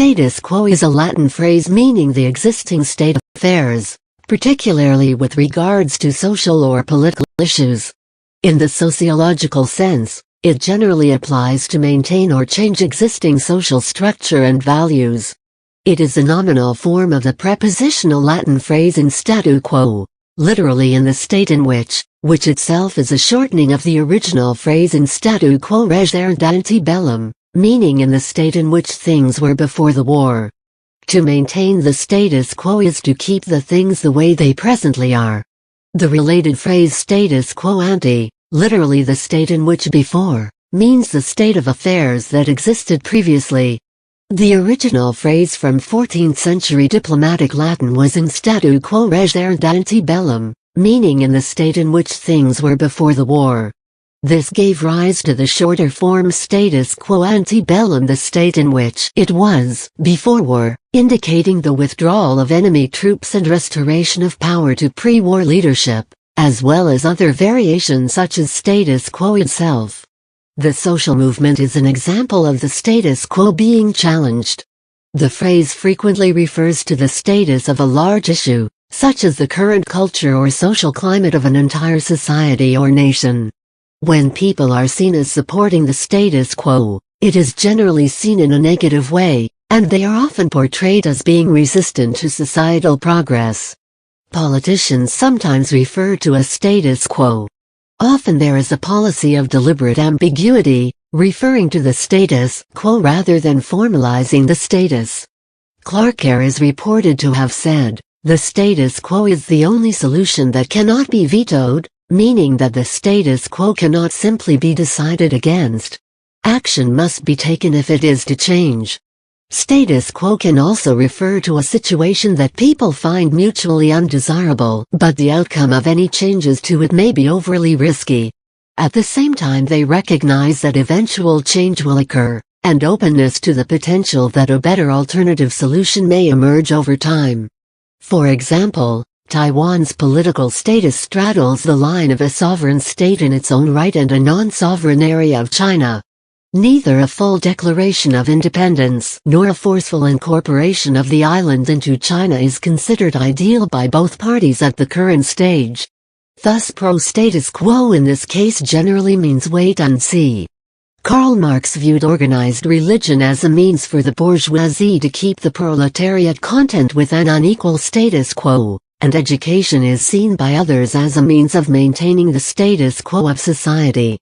Status quo is a Latin phrase meaning the existing state of affairs, particularly with regards to social or political issues. In the sociological sense, it generally applies to maintain or change existing social structure and values. It is a nominal form of the prepositional Latin phrase in statu quo, literally in the state in which itself is a shortening of the original phrase in statu quo regere ante bellum, meaning in the state in which things were before the war. To maintain the status quo is to keep the things the way they presently are. The related phrase status quo ante, literally the state in which before, means the state of affairs that existed previously. The original phrase from 14th century diplomatic Latin was in statu quo regere ante bellum, meaning in the state in which things were before the war. This gave rise to the shorter form status quo ante bellum, the state in which it was before war, indicating the withdrawal of enemy troops and restoration of power to pre-war leadership, as well as other variations such as status quo itself. The social movement is an example of the status quo being challenged. The phrase frequently refers to the status of a large issue, such as the current culture or social climate of an entire society or nation. When people are seen as supporting the status quo, it is generally seen in a negative way, and they are often portrayed as being resistant to societal progress. Politicians sometimes refer to a status quo. Often there is a policy of deliberate ambiguity, referring to the status quo rather than formalizing the status. Clarke is reported to have said, "The status quo is the only solution that cannot be vetoed," meaning that the status quo cannot simply be decided against. Action must be taken if it is to change. Status quo can also refer to a situation that people find mutually undesirable, but the outcome of any changes to it may be overly risky. At the same time, they recognize that eventual change will occur, and openness to the potential that a better alternative solution may emerge over time. For example, Taiwan's political status straddles the line of a sovereign state in its own right and a non-sovereign area of China. Neither a full declaration of independence nor a forceful incorporation of the island into China is considered ideal by both parties at the current stage. Thus pro-status quo in this case generally means wait and see. Karl Marx viewed organized religion as a means for the bourgeoisie to keep the proletariat content with an unequal status quo, and education is seen by others as a means of maintaining the status quo of society.